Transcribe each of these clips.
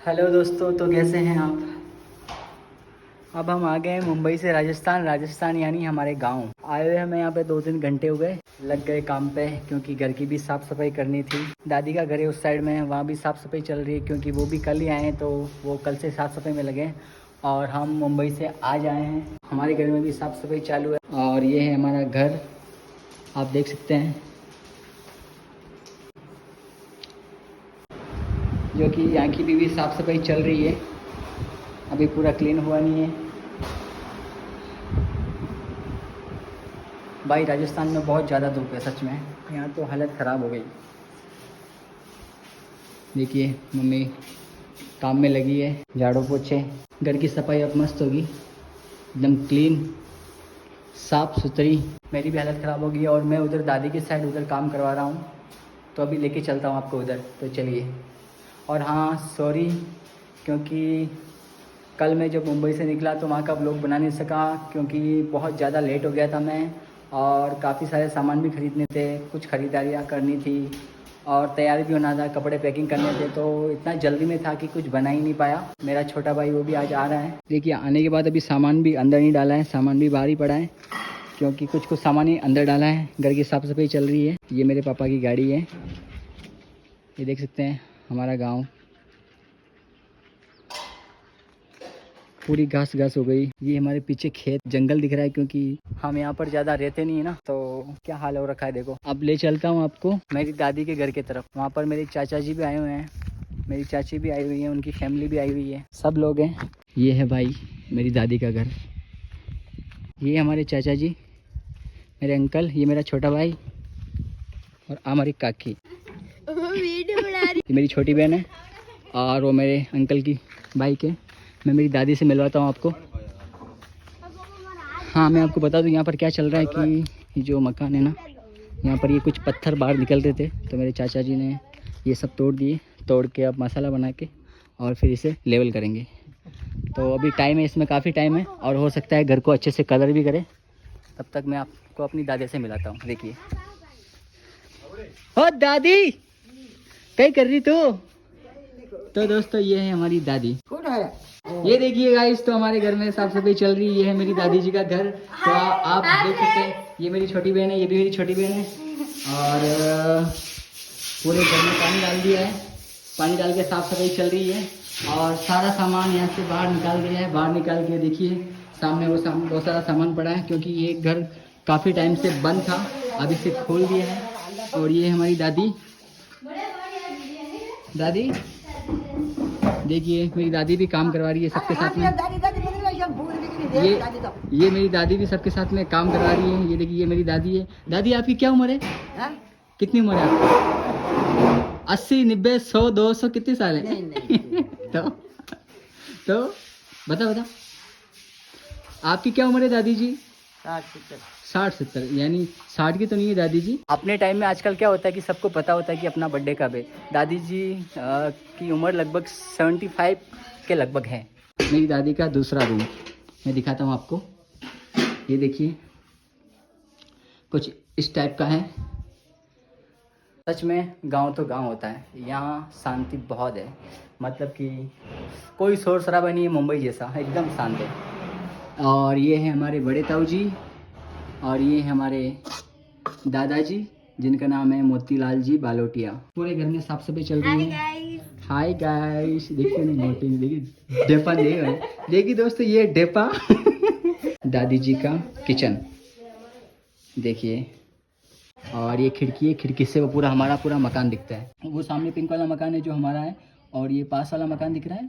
Hello दोस्तों, तो कैसे हैं आप। अब हम आ गए हैं मुंबई से राजस्थान यानी हमारे गांव आए हुए हमें यहाँ पे 2-3 घंटे हो गए। लग गए काम पे क्योंकि घर की भी साफ़ सफाई करनी थी। दादी का घर है उस साइड में, वहाँ भी साफ़ सफाई चल रही है क्योंकि वो भी कल ही आए हैं, तो वो कल से साफ़ सफाई में लगे हैं। और हम मुंबई से आज आए हैं, हमारे घर में भी साफ़ सफाई चालू है। और ये है हमारा घर, आप देख सकते हैं, जो कि यहाँ की भी साफ़ सफाई चल रही है। अभी पूरा क्लीन हुआ नहीं है। भाई राजस्थान में बहुत ज़्यादा धूप है सच में, यहाँ तो हालत ख़राब हो गई। देखिए मम्मी काम में लगी है, झाड़ू पोछे, घर की सफाई अब मस्त होगी, एकदम क्लीन साफ़ सुथरी। मेरी भी हालत ख़राब होगी और मैं उधर दादी के साइड उधर काम करवा रहा हूँ, तो अभी लेके चलता हूँ आपको उधर। तो चलिए। और हाँ सॉरी, क्योंकि कल मैं जब मुंबई से निकला तो वहाँ का व्लॉग बना नहीं सका क्योंकि बहुत ज़्यादा लेट हो गया था मैं, और काफ़ी सारे सामान भी ख़रीदने थे, कुछ ख़रीदारियाँ करनी थी और तैयारी भी होना था, कपड़े पैकिंग करने थे, तो इतना जल्दी में था कि कुछ बना ही नहीं पाया। मेरा छोटा भाई वो भी आज आ रहा है। देखिए आने के बाद अभी सामान भी अंदर नहीं डाला है, सामान भी बाहर ही पड़ा है क्योंकि कुछ सामान ही अंदर डाला है। घर की साफ़ सफाई चल रही है। ये मेरे पापा की गाड़ी है, ये देख सकते हैं हमारा गाँव पूरी घास घास हो गई। ये हमारे पीछे खेत जंगल दिख रहा है क्योंकि हम यहाँ पर ज़्यादा रहते नहीं है ना, तो क्या हाल हो रखा है देखो। अब ले चलता हूँ आपको मेरी दादी के घर की तरफ। वहाँ पर मेरे चाचा जी भी आए हुए हैं, मेरी चाची भी आई हुई है, उनकी फैमिली भी आई हुई है, सब लोग हैं। ये है भाई मेरी दादी का घर, ये हमारे चाचा जी, मेरे अंकल, ये मेरा छोटा भाई और हमारी काकी, ये मेरी छोटी बहन है और वो मेरे अंकल की बाइक है। मैं मेरी दादी से मिलवाता हूँ आपको। हाँ मैं आपको बता दूँ यहाँ पर क्या चल रहा है कि जो मकान है ना, यहाँ पर ये कुछ पत्थर बाहर निकल रहे थे, तो मेरे चाचा जी ने ये सब तोड़ दिए। तोड़ के अब मसाला बना के और फिर इसे लेवल करेंगे। तो अभी टाइम है, इसमें काफ़ी टाइम है और हो सकता है घर को अच्छे से कलर भी करे। तब तक मैं आपको अपनी दादी से मिलाता हूँ। देखिए, ओ दादी क्या कर रही तू। तो दोस्तों ये है हमारी दादी। ये देखिए गाइस, तो हमारे घर में साफ सफाई चल रही है। ये है मेरी दादी जी का घर, तो आप देख सकते हैं। ये मेरी छोटी बहन है, ये भी मेरी छोटी बहन है। और पूरे घर में पानी डाल दिया है, पानी डाल के साफ सफाई चल रही है और सारा सामान यहाँ से बाहर निकाल दिया है। बाहर निकाल के देखिए सामने वो बहुत सारा सामान पड़ा है क्योंकि ये घर काफ़ी टाइम से बंद था, अभी से खोल दिया है। और ये हमारी दादी देखिए, मेरी दादी भी काम करवा रही है सबके साथ में। ये मेरी दादी भी सबके साथ में काम करवा रही है। ये देखिए ये मेरी दादी है। दादी आपकी क्या उम्र है? कितनी उम्र है आपकी? 80, 90, 100, 200 कितने साल है? तो बता आपकी क्या उम्र है दादी जी? 60-70, यानी 60 की तो नहीं है दादी जी। अपने टाइम में आजकल क्या होता है कि सबको पता होता है कि अपना बर्थडे कब है। दादी जी की उम्र लगभग 75 के लगभग है। मेरी दादी का दूसरा रूम मैं दिखाता हूँ आपको। ये देखिए कुछ इस टाइप का है। सच में गांव तो गांव होता है, यहाँ शांति बहुत है, मतलब कि कोई शोर शराबा नहीं है, मुंबई जैसा एकदम शांत है। और ये है हमारे बड़े ताऊ जी और ये हमारे दादाजी जिनका नाम है मोतीलाल जी बालोटिया। पूरे घर में साफ सफाई चल रही है। हाय गाइस, देखिए ना मोती, देखिए डेपा देखिए दोस्तों, ये डेपा दादी जी का किचन देखिए। और ये खिड़की है, खिड़की से वो पूरा हमारा पूरा मकान दिखता है। वो सामने पिंक वाला मकान है जो हमारा है, और ये पास वाला मकान दिख रहा है,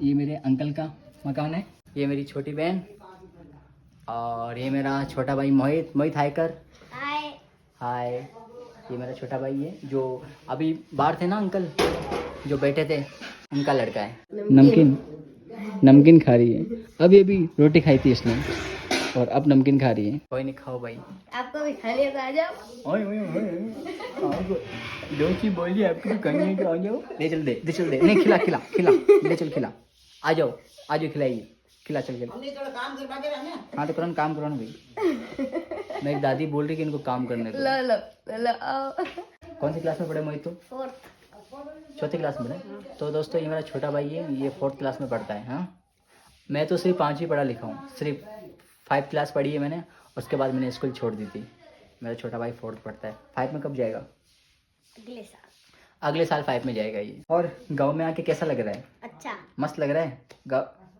ये मेरे अंकल का मकान है। ये मेरी छोटी बहन और ये मेरा छोटा भाई मोहित हायकर। हाय। ये मेरा छोटा भाई है जो अभी बाहर थे ना, अंकल जो बैठे थे, उनका लड़का है। नमकीन खा रही है। अभी रोटी खाई थी इसने और अब नमकीन खा रही है। कोई नहीं, खाओ भाई, आपको भी खाने को आ जाओ। जो चीज बोली आपको करने को आ जाओ। ले चल दे नहीं, खिला ले चल खिला। आ जाओ खिलाइए, खिला चल के। हाँ तो तुरंत काम करो ना भाई। मेरी दादी बोल रही कि इनको काम करने दो। लो। कौन सी क्लास में पढ़े मोहित? 4th। चौथी क्लास में है। तो दोस्तों ये मेरा छोटा भाई है, ये 4th क्लास में पढ़ता है। हाँ, मैं तो सिर्फ 5वीं पढ़ा लिखा हूँ, सिर्फ 5 क्लास पढ़ी है मैंने, उसके बाद मैंने स्कूल छोड़ दी थी। मेरा छोटा भाई 4th पढ़ता है। 5 में कब जाएगा? अगले साल 5 में जाएगा ये। और गांव में आके कैसा लग रहा है? अच्छा, मस्त लग रहा है।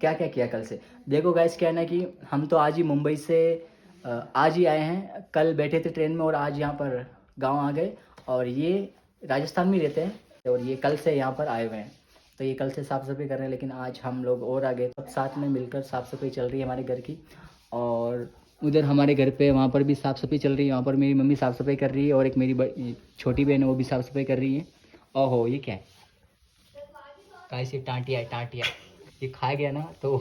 क्या क्या किया कल से? देखो गाइस, क्या है ना कि हम तो आज ही मुंबई से आज ही आए हैं। कल बैठे थे ट्रेन में और आज यहाँ पर गांव आ गए। और ये राजस्थान में रहते हैं और ये कल से यहाँ पर आए हुए हैं। तो ये कल से साफ़ सफाई कर रहे हैं, लेकिन आज हम लोग और आ गए। सब साथ में मिलकर साफ़ सफाई चल रही है हमारे घर की। और उधर हमारे घर पे वहाँ पर भी साफ़ सफाई चल रही है। वहाँ पर मेरी मम्मी साफ़ सफाई कर रही है और एक मेरी छोटी बहन है, वो भी साफ़ सफाई कर रही है। ओहो, ये क्या है? कैसे टांटिया है, टांटिया। ये खा गया ना तो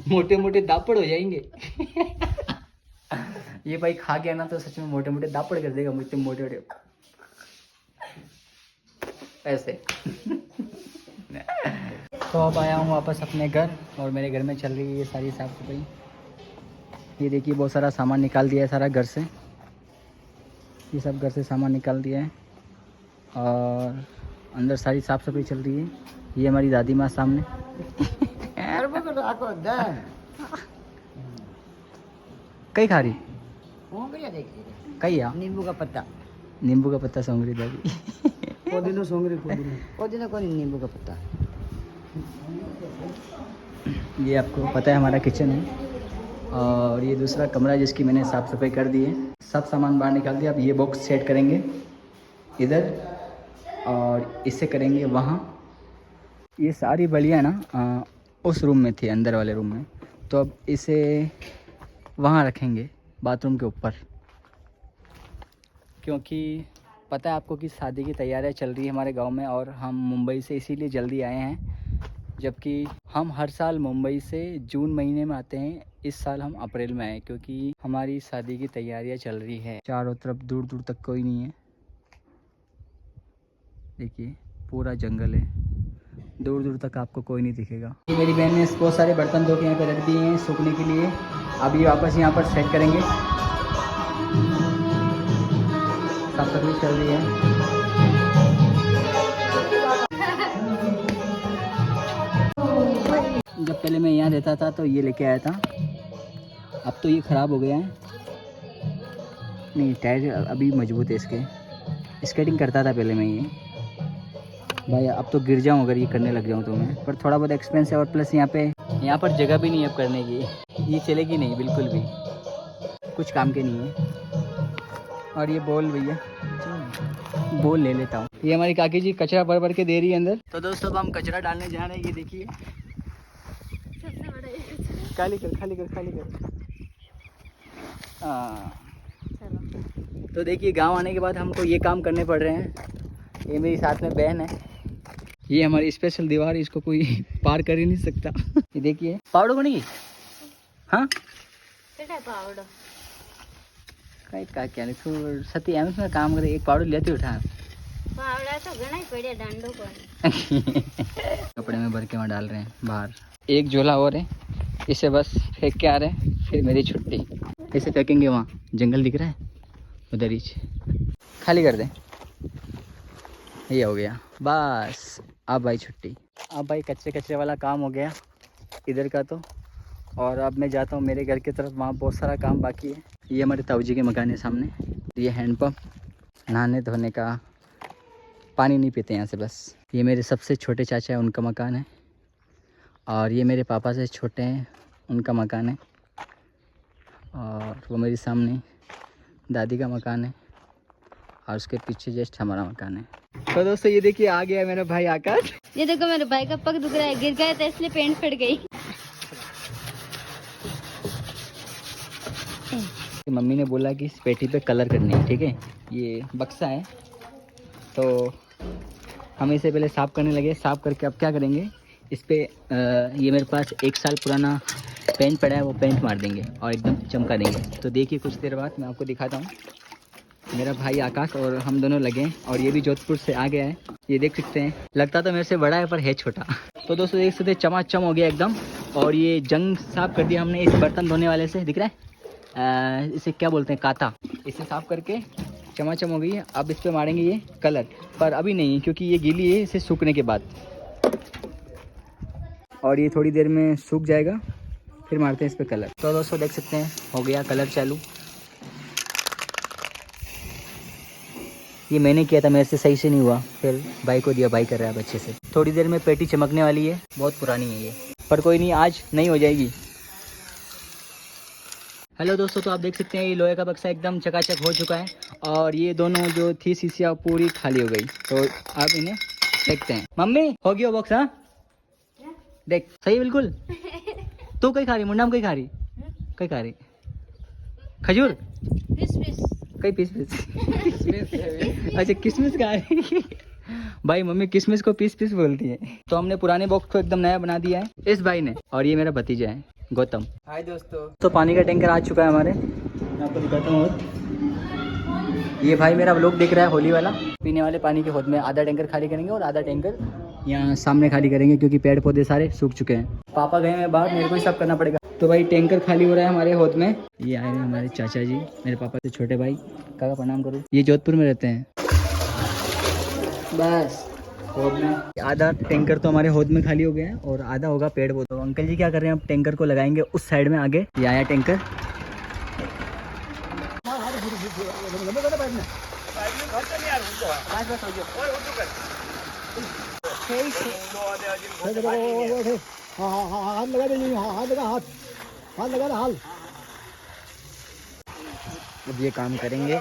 मोटे मोटे दापड़ हो जाएंगे। ये भाई खा गया ना तो सच में मोटे मोटे दापड़ कर देगा, मुझे मोटे मोटे ऐसे। तो अब आया हूँ वापस अपने घर और मेरे घर में चल रही है ये सारी साफ़ सफाई। ये देखिए बहुत सारा सामान निकाल दिया है सारा घर से, ये सब घर से सामान निकाल दिया है और अंदर सारी साफ़ सफाई चल रही है। ये हमारी दादी माँ सामने। कई खा रही? कई या नींबू का पत्ता, नींबू का पत्ता सोंग रही दादी। पुदीना सोंग रही, पुदीना को नींबू का पत्ता। ये आपको पता है हमारा किचन है और ये दूसरा कमरा जिसकी मैंने साफ़ सफाई कर दी है। सब सामान बाहर निकाल दिया। अब ये बॉक्स सेट करेंगे इधर और इससे करेंगे वहाँ। ये सारी बलियाँ ना उस रूम में थी, अंदर वाले रूम में, तो अब इसे वहाँ रखेंगे बाथरूम के ऊपर, क्योंकि पता है आपको कि शादी की तैयारियां चल रही है हमारे गांव में और हम मुंबई से इसीलिए जल्दी आए हैं। जबकि हम हर साल मुंबई से जून महीने में आते हैं, इस साल हम अप्रैल में आए क्योंकि हमारी शादी की तैयारियां चल रही है। चारों तरफ दूर दूर तक कोई नहीं है, देखिए पूरा जंगल है, दूर दूर तक आपको कोई नहीं दिखेगा। ये मेरी बहन ने बहुत सारे बर्तन धो के यहाँ पे रख दिए हैं सूखने के लिए। अभी वापस यहाँ पर सेट करेंगे, साफ सफाई चल रही है। जब पहले मैं यहाँ रहता था तो ये लेके आया था, अब तो ये ख़राब हो गया है। नहीं, टायर अभी मजबूत है इसके। स्केटिंग करता था पहले मैं ये भाई, अब तो गिर जाऊँ अगर ये करने लग जाऊँ तो मैं। पर थोड़ा बहुत एक्सपेंस है और प्लस यहाँ पर जगह भी नहीं है अब करने की, ये चलेगी नहीं बिल्कुल भी, कुछ काम के नहीं है। और ये बॉल भैया, बॉल ले लेता हूँ। ये हमारी काकी जी कचरा भर भर के दे रही है अंदर। तो दोस्तों अब हम कचरा डालने जा रहे हैं। ये देखिए, खाली कर खाली कर खाली कर। तो देखिए गांव आने के बाद हमको ये काम करने पड़ रहे हैं। ये मेरी साथ में बहन है, ये हमारी स्पेशल दीवार, इसको कोई पार कर ही नहीं सकता। ये देखिए पावड़ो बनेगी। हाँ पावड़ो क्या सती एम में काम करे, एक पावड़ो लेते उठा पावड़ा तो घना ही पड़े डांडो को। कपड़े में भर के वहाँ डाल रहे हैं बाहर। एक झोला और है, इसे बस फेंक के आ रहे हैं, फिर मेरी छुट्टी। इसे फेंकेंगे वहाँ, जंगल दिख रहा है उधर ही, खाली कर दें। ये हो गया बस, अब भाई छुट्टी। अब भाई कचरे वाला काम हो गया इधर का तो। और अब मैं जाता हूँ मेरे घर की तरफ, वहाँ बहुत सारा काम बाकी है। ये हमारे ताऊ जी के मकान है सामने। ये हैंडपम्प, नहाने धोने का, पानी नहीं पीते यहाँ से बस। ये मेरे सबसे छोटे चाचा है, उनका मकान है। और ये मेरे पापा से छोटे हैं, उनका मकान है। और वो मेरे सामने दादी का मकान है और उसके पीछे जस्ट हमारा मकान है। तो दोस्तों ये देखिए आ गया मेरा भाई आकाश। ये देखो मेरे भाई का पग दुख रहा है, गिर गया था इसलिए पेंट फट गई। मम्मी ने बोला कि इस पेटी पे कलर करनी है, ठीक है। ये बक्सा है तो हम इसे पहले साफ़ करने लगे। साफ़ करके अब क्या करेंगे, इस पे ये मेरे पास 1 साल पुराना पेंट पड़ा है, वो पेंट मार देंगे और एकदम चमका देंगे। तो देखिए कुछ देर बाद मैं आपको दिखाता हूँ। मेरा भाई आकाश और हम दोनों लगे हैं और ये भी जोधपुर से आ गया है। ये देख सकते हैं, लगता तो मेरे से बड़ा है पर है छोटा। तो दोस्तों देख सकते हैं चमाचम हो गया एकदम। और ये जंग साफ़ कर दिया हमने इस बर्तन धोने वाले से, दिख रहा है। इसे क्या बोलते हैं, काता। इसे साफ़ करके चमाचम हो गई है। अब इस पे मारेंगे ये कलर, पर अभी नहीं क्योंकि ये गीली है, इसे सूखने के बाद। और ये थोड़ी देर में सूख जाएगा, फिर मारते हैं इस पे कलर। तो दोस्तों देख सकते हैं हो गया कलर चालू। ये मैंने किया था, मेरे से सही से नहीं हुआ, फिर भाई को दिया, भाई कर रहा है अब अच्छे से। थोड़ी देर में पेटी चमकने वाली है, बहुत पुरानी है ये, पर कोई नहीं, आज नहीं हो जाएगी। हेलो दोस्तों, तो आप देख सकते हैं ये लोहे का बक्सा एकदम चकाचक हो चुका है और ये दोनों जो थी शीशियाँ पूरी खाली हो गई। तो आप इन्हें देखते हैं। मम्मी हो गया बॉक्स? हाँ देख सही बिल्कुल। तू कहीं खा रही, मुंडा में कहीं खा रही, कहीं खा रही खजूर, कहीं पीस पीस। अच्छा किशमिश खा रही। भाई मम्मी किशमिश को पीस पीस बोलती है। तो हमने पुराने बॉक्स को एकदम नया बना दिया है इस भाई ने, और ये मेरा भतीजा है गौतम। हाय दोस्तों, तो पानी का टैंकर आ चुका है हमारे, मैं आपको दिखाता हूँ। ये भाई मेरा व्लॉग देख रहा है होली वाला। पीने वाले पानी के हौद में आधा टैंकर खाली करेंगे और आधा टैंकर यहाँ सामने खाली करेंगे, क्योंकि पेड़ पौधे सारे सूख चुके हैं। पापा गए हैं बाहर, मेरे को ही सब करना पड़ेगा। तो भाई टैंकर खाली हो रहा है हमारे हौद में। ये आए हैं हमारे चाचा जी, मेरे पापा से छोटे भाई। काका प्रणाम करो। ये जोधपुर में रहते हैं। बस हौद में आधा टैंकर तो हमारे हौद में खाली हो गया है और आधा होगा पेड़ पौधों। तो अंकल जी क्या कर रहे हैं, अब टैंकर को लगाएंगे उस साइड में आगे। ये आया टैंकर। अब ये काम करेंगे।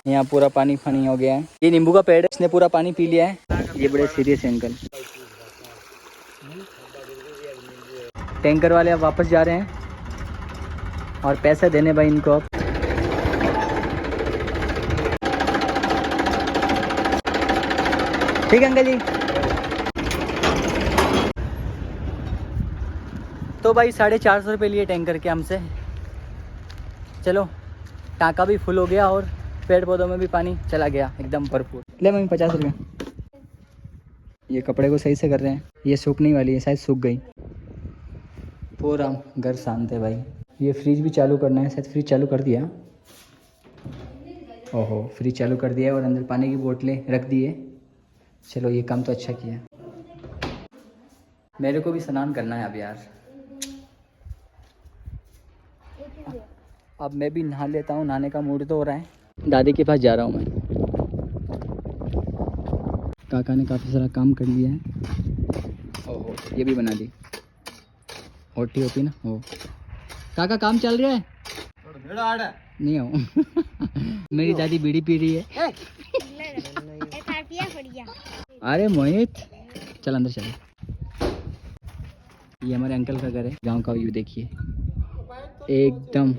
यहाँ पूरा पानी फानी हो गया है। ये नींबू का पेड़ है, इसने पूरा पानी पी लिया है। ये बड़े सीरियस है अंकल। टैंकर वाले अब वापस जा रहे हैं और पैसे देने भाई इनको अब। ठीक है अंकल जी। तो भाई 450 रुपये लिए टैंकर के हमसे। चलो टाँका भी फुल हो गया और पेड़ पौधों में भी पानी चला गया एकदम भरपूर। ले मम्मी 50 रुपये। ये कपड़े को सही से कर रहे हैं, ये सूखने वाली है, शायद सूख गई। पूरा घर शांत है भाई। ये फ्रिज भी चालू करना है, शायद फ्रिज चालू कर दिया। ओहो फ्रिज चालू कर दिया और अंदर पानी की बोतलें रख दी है। चलो ये काम तो अच्छा किया। मेरे को भी स्नान करना है अब यार। अब मैं भी नहा लेता हूँ, नहाने का मूड तो हो रहा है। दादी के पास जा रहा हूँ मैं। काका ने काफ़ी सारा काम कर लिया है। ओहो ये भी बना दी, होटी होती ना हो। काका काम चल रहा है? नहीं हो। मेरी दादी बीड़ी पी रही है। अरे मोहित चल अंदर चल। ये हमारे अंकल का घर है। गांव का व्यू देखिए एकदम।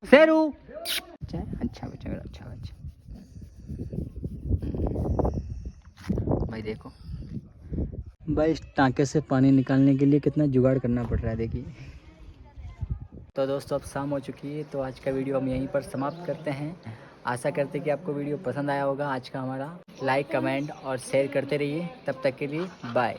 शेरू अच्छा बच्चा मेरा, अच्छा बच्चा। भाई देखो भाई, इस टाँके से पानी निकालने के लिए कितना जुगाड़ करना पड़ रहा है देखिए। तो दोस्तों अब शाम हो चुकी है, तो आज का वीडियो हम यहीं पर समाप्त करते हैं। आशा करते हैं कि आपको वीडियो पसंद आया होगा आज का हमारा। लाइक कमेंट और शेयर करते रहिए। तब तक के लिए बाय।